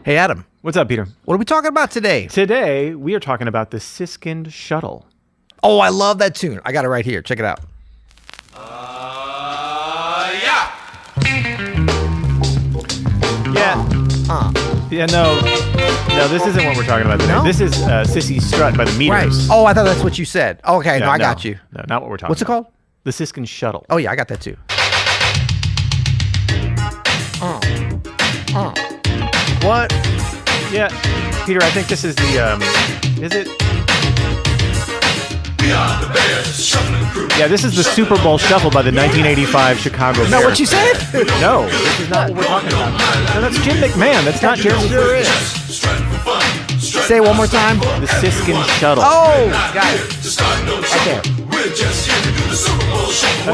Hey, Adam. What's up, Peter? What are we talking about today? Today, we are talking about the Siskind Shuttle. Oh, I love that tune. I got it right here. Check it out. No, this isn't what we're talking about today. No? This is Sissy Strut by the Meters. Right. Oh, I thought that's what you said. Okay, Yeah, no, I got you. No, not what we're talking What's it about. called? The Siskind Shuttle. Oh, yeah, I got that too. What? Yeah, Peter, I think this is the, is it? We are the Bears Shuffling Crew. Yeah, this is the Super Bowl Shuffle by the 1985 Chicago Bears. Is that what you said? No, this is not what we're talking about. No, that's Jim McMahon. That's not Jeremy Sure is. Say it one more time. The Siskind Shuttle. Oh, got it. Right there.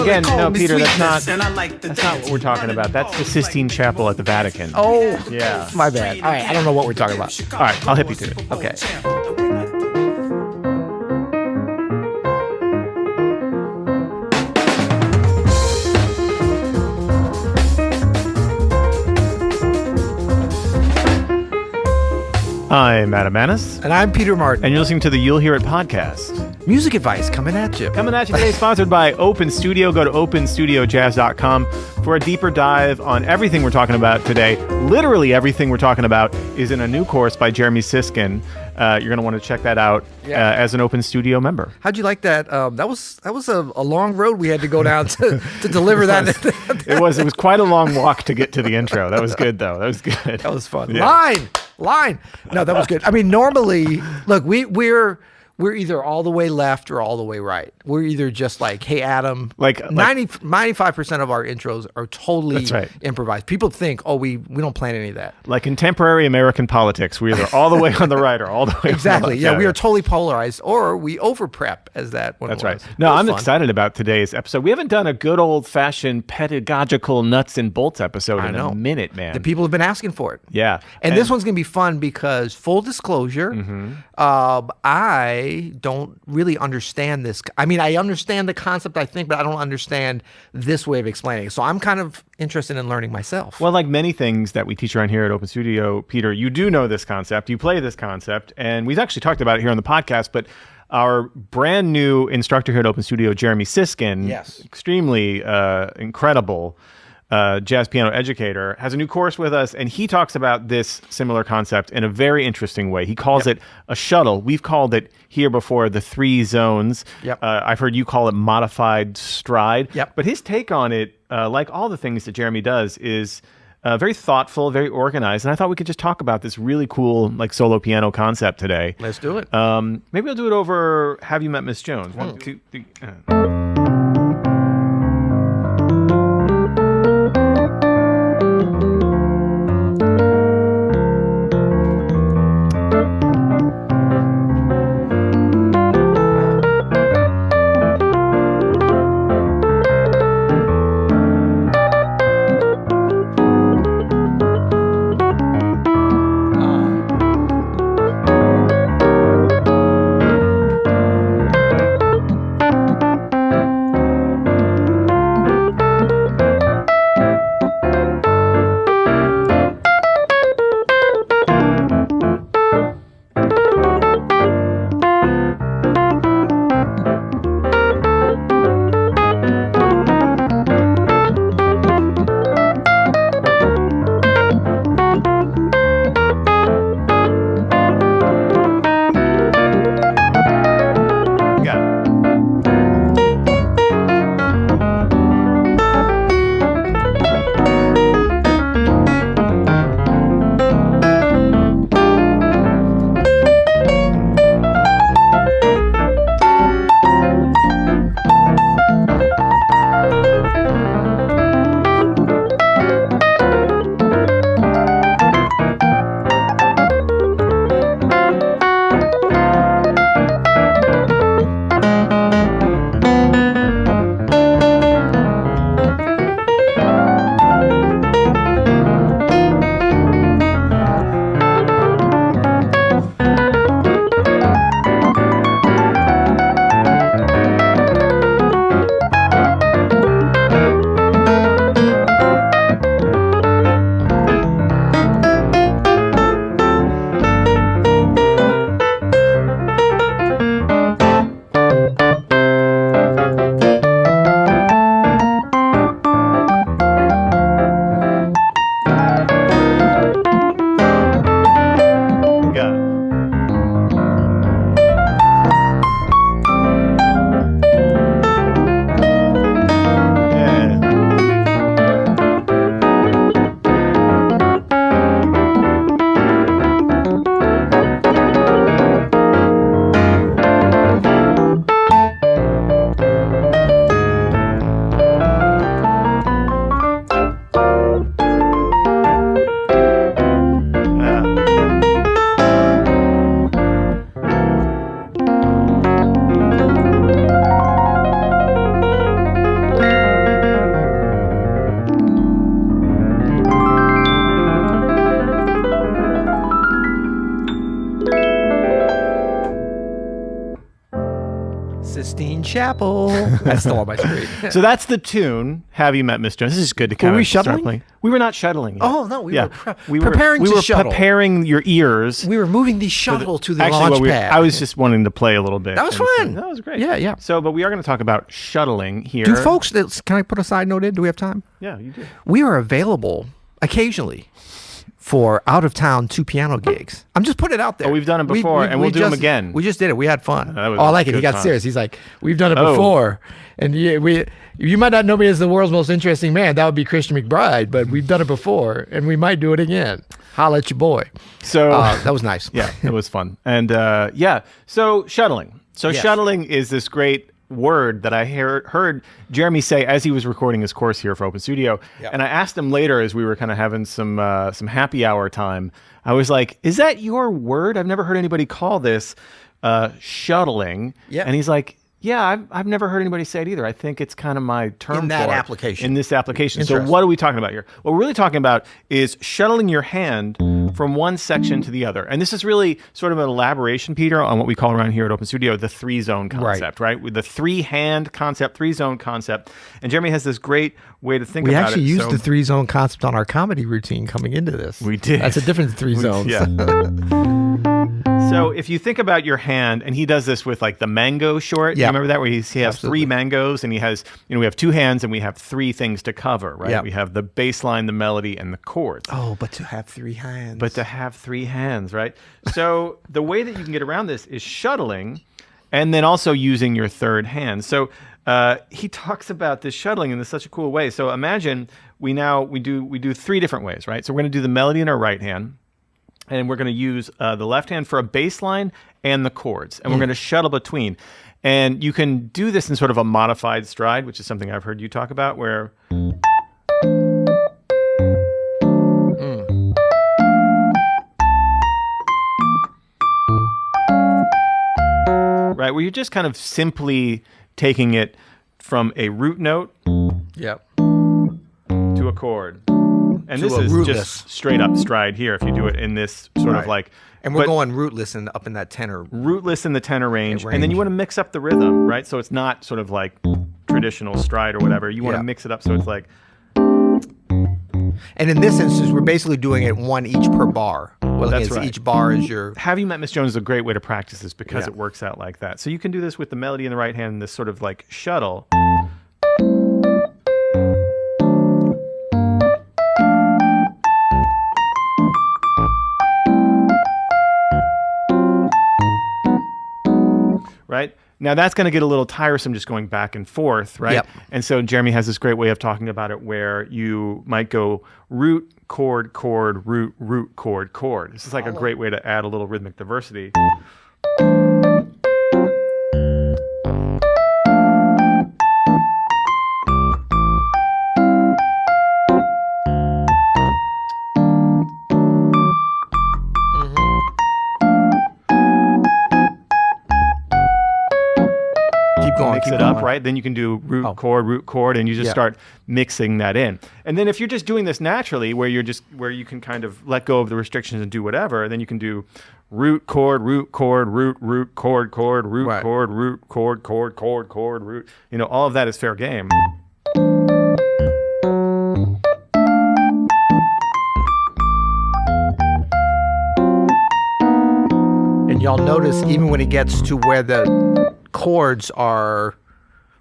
Again, no, Peter, that's not That's what we're talking about. That's the Sistine Chapel at the Vatican. Oh, Yeah. my bad. All right, I don't know what we're talking about. All right, I'll hip you to it. Okay. I'm Adam Manis, And I'm Peter Martin. and you're listening to the You'll Hear It podcast. Music advice coming at you. Coming at you today, sponsored by Open Studio. Go to openstudiojazz.com for a deeper dive on everything we're talking about today. Literally everything we're talking about is in a new course by Jeremy Siskind. You're going to want to check that out as an Open Studio member. How'd you like that? That was a long road we had to go down to deliver that. It was quite a long walk to get to the intro. That was good, though. That was good. That was fun. Yeah. Line. No, that was good. I mean, normally, look, we're either all the way left or all the way right. We're either just like, hey, Adam, 95% of our intros are totally That's right. improvised. People think, oh, we don't plan any of that. Like contemporary American politics, we're either all the way on the right or all the way Exactly. on the Yeah, left. we are totally polarized, or we over prep, as that one That's was. right. No, It was I'm fun. excited about today's episode. We haven't done a good old-fashioned pedagogical nuts and bolts episode in a minute, man. The people have been asking for it. Yeah. And this one's going to be fun because, full disclosure, I don't really understand this. I mean, I understand the concept, I think, but I don't understand this way of explaining it. So I'm kind of interested in learning myself. Well, like many things that we teach around here at Open Studio, Peter, you do know this concept, you play this concept, and we've actually talked about it here on the podcast, but our brand new instructor here at Open Studio, Jeremy Siskind, Yes. extremely incredible jazz piano educator, has a new course with us, and he talks about this similar concept in a very interesting way. He calls it a shuttle. We've called it here before the 3 zones. Yep. I've heard you call it modified stride. Yep. But his take on it, like all the things that Jeremy does, is very thoughtful, very organized. And I thought we could just talk about this really cool like solo piano concept today. Let's do it. Maybe I'll do it over Have You Met Miss Jones? 1, 2, 3. in chapel. That's still on my screen. So that's the tune. Have you met Miss Jones? This is good to kind Were we of start shuttling? playing. We were not shuttling. Yet. Oh, no. We were preparing to shuttle. preparing your ears. We were moving the shuttle to the Actually, launch pad. I was just wanting to play a little bit. That was and fun. So, that was great. Yeah. So, but we are going to talk about shuttling here. Do folks, can I put a side note in? Do we have time? Yeah, you do. We are available occasionally for out-of-town 2 piano gigs. I'm just putting it out there. Oh, we've done it before, and we'll do them again. We just did it. We had fun. That was I like it. He good got time. serious. He's like, we've done it before. And you might not know me as the world's most interesting man. That would be Christian McBride, but we've done it before, and we might do it again. Holla at your boy. So that was nice. Yeah, it was fun. And so shuttling. So Yes. shuttling is this great word that I heard Jeremy say as he was recording his course here for Open Studio. Yep. And I asked him later as we were kind of having some happy hour time. I was like, "Is that your word? I've never heard anybody call this shuttling." Yeah. And he's like, "Yeah, I've never heard anybody say it either. I think it's kind of my term In that for it, application. in this application." So Interesting. what are we talking about here? What we're really talking about is shuttling your hand from one section to the other. And this is really sort of an elaboration, Peter, on what we call around here at Open Studio the 3-zone concept, right? With the 3-hand concept, 3-zone concept. And Jeremy has this great way to think We about it. actually used So- the 3-zone concept on our comedy routine coming into this. We did. That's a different 3 zones. Yeah. So if you think about your hand, and he does this with like the mango short, you Yeah. remember that, where he has Absolutely. 3 mangoes, and he has, we have 2 hands and we have 3 things to cover, right? Yeah. We have the bass line, the melody, and the chords. Oh, but to have 3 hands. But to have 3 hands, right? So the way that you can get around this is shuttling, and then also using your third hand. So he talks about this shuttling in such a cool way. So imagine we do 3 different ways, right? So we're going to do the melody in our right hand, and we're going to use the left hand for a bass line and the chords, and we're going to shuttle between. And you can do this in sort of a modified stride, which is something I've heard you talk about, where right, where you're just kind of simply taking it from a root note Yep. to a chord. And To this a is rootless. just straight up stride here if you do it in this sort of Right. like. And we're but going rootless and up in that tenor. rootless in the tenor range, and then range. you want to mix up the rhythm, right? So it's not sort of like traditional stride or whatever. You want Yeah. to mix it up so it's like. And in this instance, we're basically doing it 1 each per bar. Well, That's again, right. each bar is your... Have You Met Miss Jones is a great way to practice this because Yeah. it works out like that. So you can do this with the melody in the right hand and this sort of like shuttle. Right? Now that's going to get a little tiresome just going back and forth, right? Yep. And so Jeremy has this great way of talking about it where you might go root, chord, chord, root, root, chord, chord. This is like a great way to add a little rhythmic diversity. Keep going, Mix keep it going. up, right? Then you can do root, Oh. chord, and you just Yeah. start mixing that in. And then if you're just doing this naturally, where you can kind of let go of the restrictions and do whatever, then you can do root, chord, root, root, chord, chord, root, Right. chord, root, chord, chord, chord, chord, root. All of that is fair game. And y'all notice even when it gets to where the chords are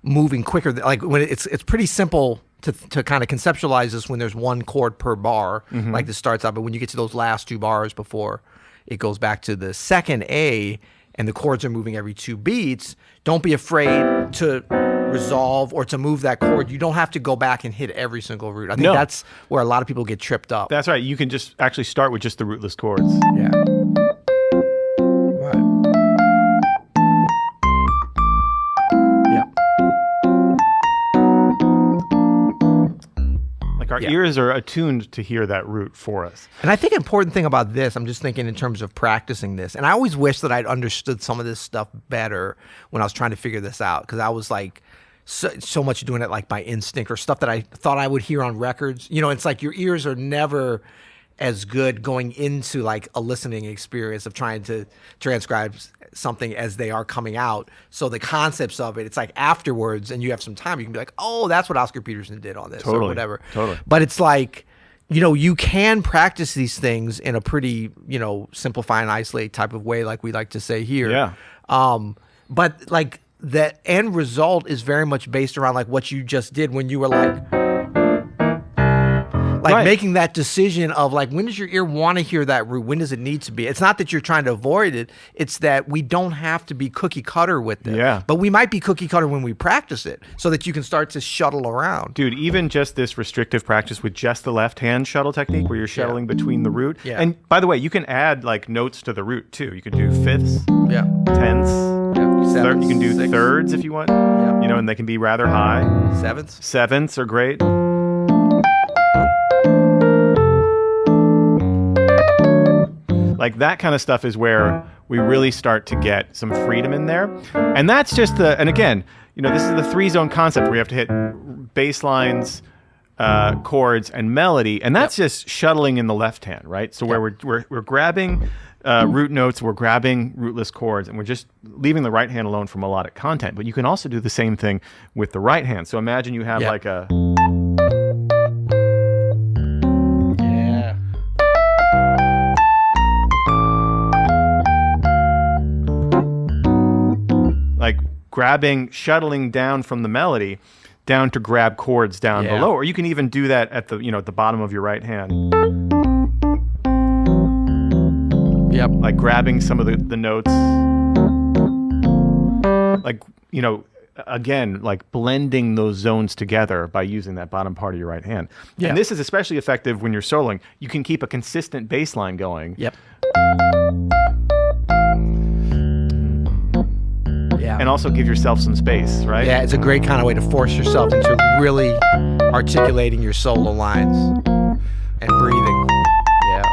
moving quicker, like when it's pretty simple to kind of conceptualize this when there's 1 chord per bar, like this starts out. But when you get to those last 2 bars before it goes back to the second A and the chords are moving every 2 beats, don't be afraid to resolve or to move that chord. You don't have to go back and hit every single root. I think No. that's where a lot of people get tripped up. That's right. You can just actually start with just the rootless chords. Yeah. Right. Yeah. Like our Yeah. ears are attuned to hear that root for us. And I think an important thing about this, I'm just thinking in terms of practicing this, and I always wish that I'd understood some of this stuff better when I was trying to figure this out, because I was like so much doing it like by instinct or stuff that I thought I would hear on records. It's like your ears are never as good going into like a listening experience of trying to transcribe something as they are coming out. So the concepts of it, it's like afterwards, and you have some time, you can be like, oh, that's what Oscar Peterson did on this, or whatever. Totally. But it's like, you can practice these things in a pretty, simplify and isolate type of way, like we like to say here. Yeah. But like the end result is very much based around like what you just did when you were like Right. making that decision of like, when does your ear want to hear that root? When does it need to be? It's not that you're trying to avoid it. It's that we don't have to be cookie cutter with it. Yeah. But we might be cookie cutter when we practice it so that you can start to shuttle around. Dude, even just this restrictive practice with just the left hand shuttle technique where you're shuttling between the root. Yeah. And by the way, you can add like notes to the root too. You can do fifths, Yeah. tenths, Sevenths, you can do sixths. thirds if you want. Yeah. And they can be rather high. Sevenths. Sevenths are great. Like that kind of stuff is where we really start to get some freedom in there. And that's just and again, this is the 3-zone concept where you have to hit bass lines, chords, and melody. And that's just shuttling in the left hand, right? So where we're grabbing root notes, we're grabbing rootless chords, and we're just leaving the right hand alone for melodic content. But you can also do the same thing with the right hand. So imagine you have like a... like shuttling down from the melody down to grab chords down below, or you can even do that at the at the bottom of your right hand. Yep. Like grabbing some of the notes, like again, like blending those zones together by using that bottom part of your right hand. Yeah. And this is especially effective when you're soloing. You can keep a consistent bass line going. Yep. Yeah. And also give yourself some space, right? Yeah, it's a great kind of way to force yourself into really articulating your solo lines and breathing. Yeah.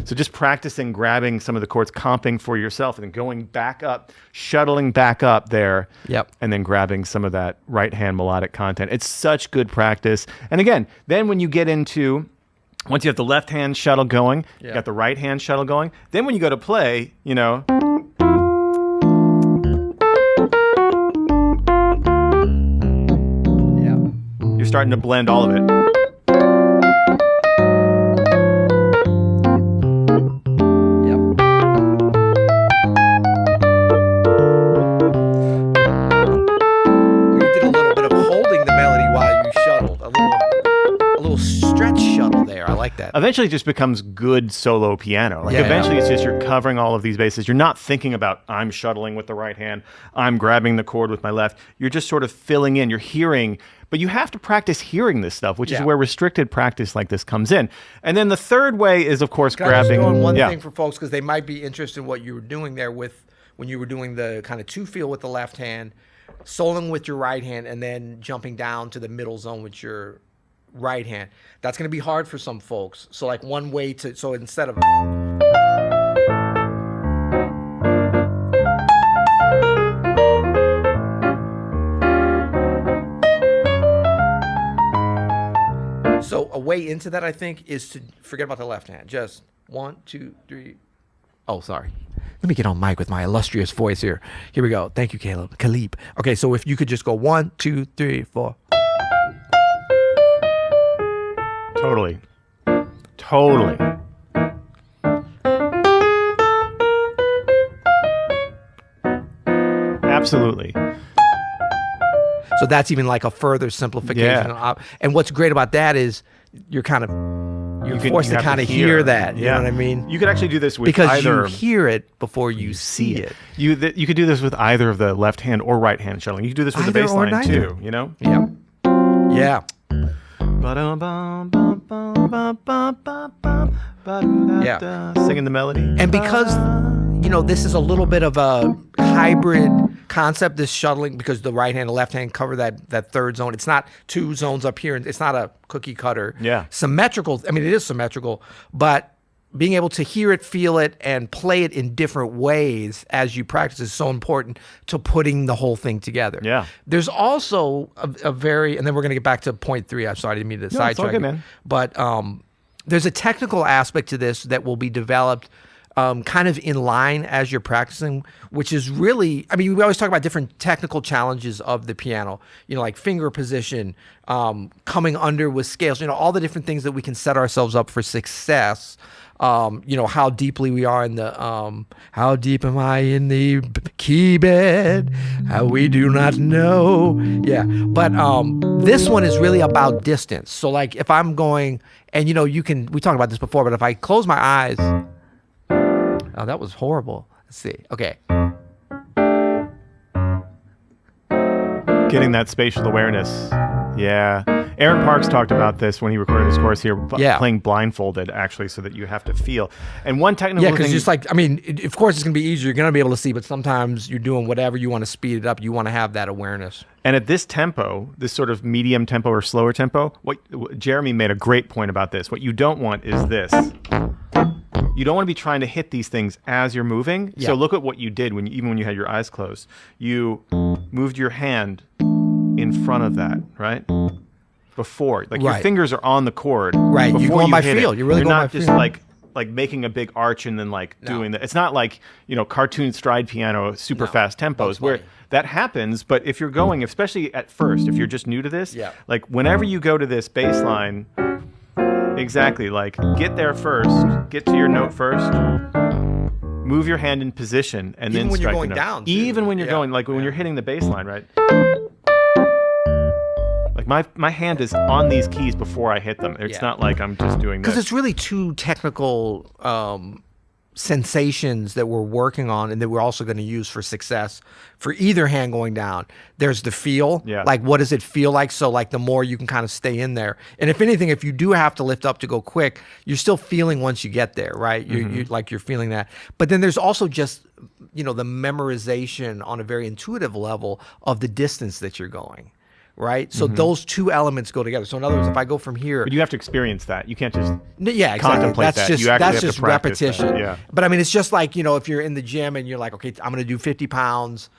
So just practicing grabbing some of the chords, comping for yourself, and then going back up, shuttling back up there, and then grabbing some of that right-hand melodic content. It's such good practice. And again, then when you get into, once you have the left-hand shuttle going, you got the right-hand shuttle going, then when you go to play, you're starting to blend all of it. Eventually it just becomes good solo piano. Like eventually it's just you're covering all of these bases. You're not thinking about I'm shuttling with the right hand, I'm grabbing the chord with my left. You're just sort of filling in. You're hearing, but you have to practice hearing this stuff, which is where restricted practice like this comes in. And then the third way is, of course, grabbing. I just throw in one thing for folks because they might be interested in what you were doing there with when you were doing the kind of two feel with the left hand, soloing with your right hand, and then jumping down to the middle zone with your right hand. That's going to be hard for some folks. So like one way to, so instead of so a way into that, I think, is to forget about the left hand. Just 1, 2, 3. Oh, sorry. Let me get on mic with my illustrious voice here. Here we go. Thank you, Caleb. Okay, so if you could just go 1, 2, 3, 4. Totally. Absolutely. So that's even like a further simplification. And what's great about that is you're kind of forced to kind of hear that. You know what I mean? You could actually do this with because either. You hear it before you see it. You could do this with either of the left hand or right hand shuttling. You could do this with the bass line too. You know? Yeah. Yeah. Singing the melody. And because, this is a little bit of a hybrid concept, this shuttling, because the right hand and left hand cover that third zone. It's not two zones up here. It's not a cookie cutter. Yeah. Symmetrical. I mean, it is symmetrical, but being able to hear it, feel it, and play it in different ways as you practice is so important to putting the whole thing together. Yeah. There's also a very, and then we're going to get back to point 3. I'm sorry, I didn't mean to sidetrack. It's all good, man. But there's a technical aspect to this that will be developed kind of in line as you're practicing, which is really, I mean, we always talk about different technical challenges of the piano, like finger position, coming under with scales, all the different things that we can set ourselves up for success. How deeply we are in the, how deep am I in the key bed? How we do not know. Yeah. But this one is really about distance. So like if I'm going, and we talked about this before, but if I close my eyes, oh, that was horrible. Let's see. Okay. Getting that spatial awareness. Yeah. Aaron Parks talked about this when he recorded his course here, playing blindfolded, actually, so that you have to feel. And one technical thing... Yeah, because just like, I mean, of course it's going to be easier. You're going to be able to see, but sometimes you're doing whatever you want to speed it up. You want to have that awareness. And at this tempo, this sort of medium tempo or slower tempo, what Jeremy made a great point about this. What you don't want is this. You don't want to be trying to hit these things as you're moving. Yeah. So look at what you did even when you had your eyes closed. You moved your hand in front of that, right? Before, like your fingers are on the chord. Right, you're going by feel. You're really going by feel. You're not just like making a big arch and then doing that. It's not like cartoon stride piano, super fast tempos where that happens. But if you're going, especially at first, if you're just new to this, like whenever you go to this bass line, exactly, like get there first, get to your note first, move your hand in position, and then strike the note. Even when you're going down. Even when you're going, like when you're hitting the bass line, right? Like my hand is on these keys before I hit them. It's not like I'm just doing this. Because it's really two technical sensations that we're working on and that we're also going to use for success for either hand going down. There's the feel, like what does it feel like? So like the more you can kind of stay in there. And if anything, if you do have to lift up to go quick, you're still feeling once you get there, right? You're feeling that. But then there's also just, the memorization on a very intuitive level of the distance that you're going. Right, so those two elements go together. So in other words, if I go from here, but you have to experience that. You can't just exactly. contemplate that's that. That's just repetition. That. Yeah. But I mean, it's just like if you're in the gym and you're like, okay, I'm going to do 50 pounds.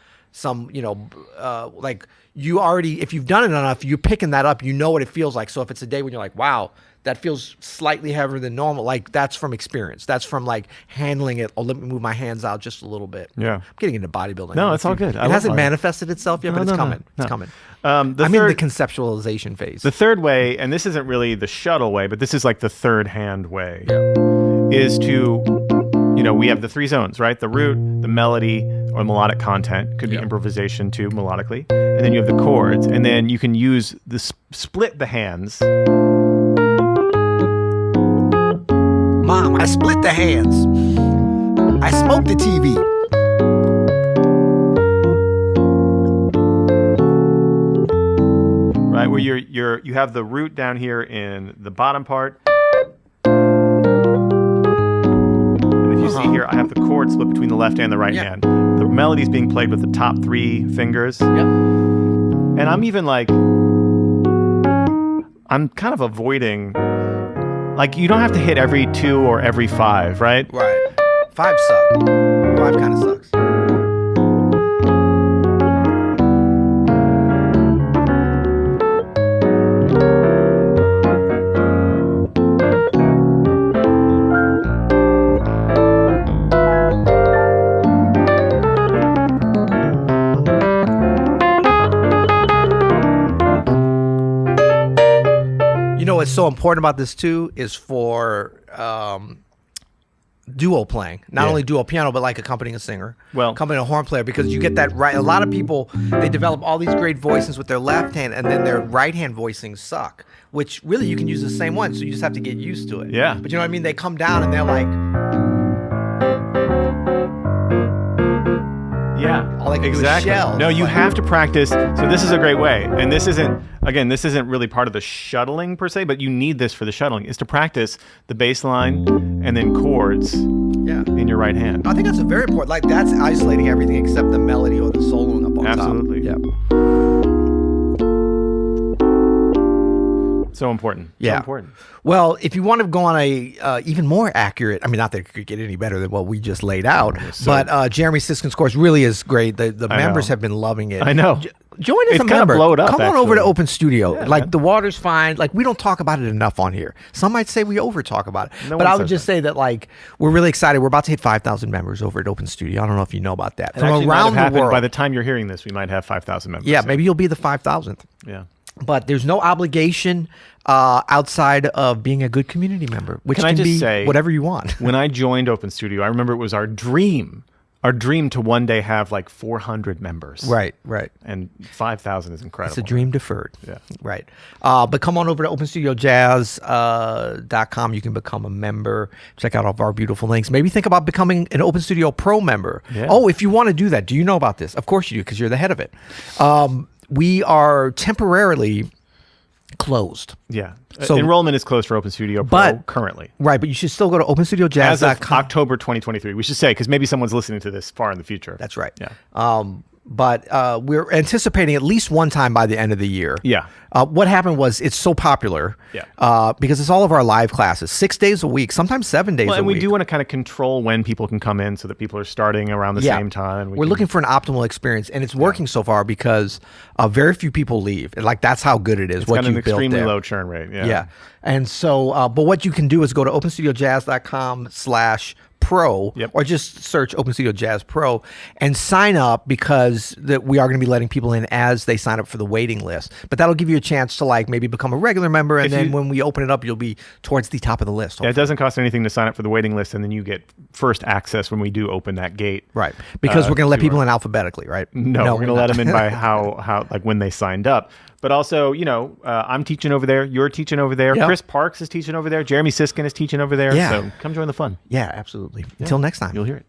Like you already, if you've done it enough, you're picking that up. You know what it feels like. So if it's a day when you're like, wow, that feels slightly heavier than normal, like that's from experience. That's from like handling it. Oh, let me move my hands out just a little bit. Yeah, I'm getting into bodybuilding. No, it's all good. It hasn't manifested itself yet, but it's coming. It's coming. I'm in the conceptualization phase. The third way, and this isn't really the shuttle way, but this is like the third hand way, is to, we have the 3 zones, right? The root, the melody, or melodic content. Could be improvisation too, melodically. And then you have the chords, and then you can use split the hands. Mom, I split the hands. I smoked the TV. Right, where you have the root down here in the bottom part. And if you see here, I have the chord split between the left and the right hand. The melody's being played with the top 3 fingers. Yep. And I'm even I'm kind of avoiding, you don't have to hit every 2 or every 5, right? Right. 5 suck. 5 kind of sucks. What's so important about this too is for duo playing, not only duo piano, but like accompanying a singer, accompanying a horn player, because you get that right. A lot of people, they develop all these great voicings with their left hand, and then their right hand voicings suck, which really you can use the same one. So you just have to get used to it. Yeah. But you know what I mean? They come down and they're like, all I can exactly. do is shell. No, you have to practice. So this is a great way. And this isn't really part of the shuttling per se, but you need this for the shuttling, is to practice the bass line and then chords in your right hand. I think that's a very important. Like that's isolating everything except the melody or the soloing up on Absolutely. top. So important. Yeah. So important. Well, if you want to go on a even more accurate, I mean, not that it could get any better than what we just laid out, but Jeremy Siskind's course really is great. The members have been loving it. I know. Join as It's a member. kind of blowed up, Come on over to actually. Open Studio. Yeah, like man. the water's fine. Like we don't talk about it enough on here. Some might say we over talk about it, No but one I would says just say that like we're really excited. We're about to hit 5,000 members over at Open Studio. I don't know if you know about that. It From actually might around have the happened. world. By the time you're hearing this, we might have 5,000 members. Yeah, maybe you'll be the 5,000th. Yeah. But there's no obligation outside of being a good community member, which Can I can just be say, whatever you want. When I joined Open Studio, I remember it was our dream to one day have like 400 members. Right. And 5,000 is incredible. It's a dream deferred. Yeah. Right. But come on over to openstudiojazz.com. You can become a member. Check out all of our beautiful links. Maybe think about becoming an Open Studio Pro member. Yeah. Oh, if you want to do that, do you know about this? Of course you do, because you're the head of it. We are temporarily closed. Yeah. So- Enrollment is closed for Open Studio Pro But- currently. Right, but you should still go to As of openstudiojazz.com. October 2023. We should say, because maybe someone's listening to this far in the future. That's right. Yeah. But we're anticipating at least one time by the end of the year. Yeah. What happened was it's so popular because it's all of our live classes, 6 days a week, sometimes 7 days Well, a and week. we do want to kind of control when people can come in so that people are starting around the same time. We're looking for an optimal experience, and it's working so far because very few people leave. And like that's how good it is. It's what got an you built extremely there. low churn rate. Yeah. Yeah. And so, but what you can do is go to openstudiojazz.com/pro or just search Open Studio Jazz Pro and sign up because we are going to be letting people in as they sign up for the waiting list. But that'll give you a chance to like maybe become a regular member. And then when we open it up, you'll be towards the top of the list. Yeah, it doesn't cost anything to sign up for the waiting list, and then you get first access when we do open that gate. Right. Because we're going to let people in alphabetically, right? No, we're going to let them in by how like when they signed up. But also, I'm teaching over there. You're teaching over there. Yep. Chris Parks is teaching over there. Jeremy Siskind is teaching over there. Yeah. So come join the fun. Yeah, absolutely. Until next time. You'll hear it.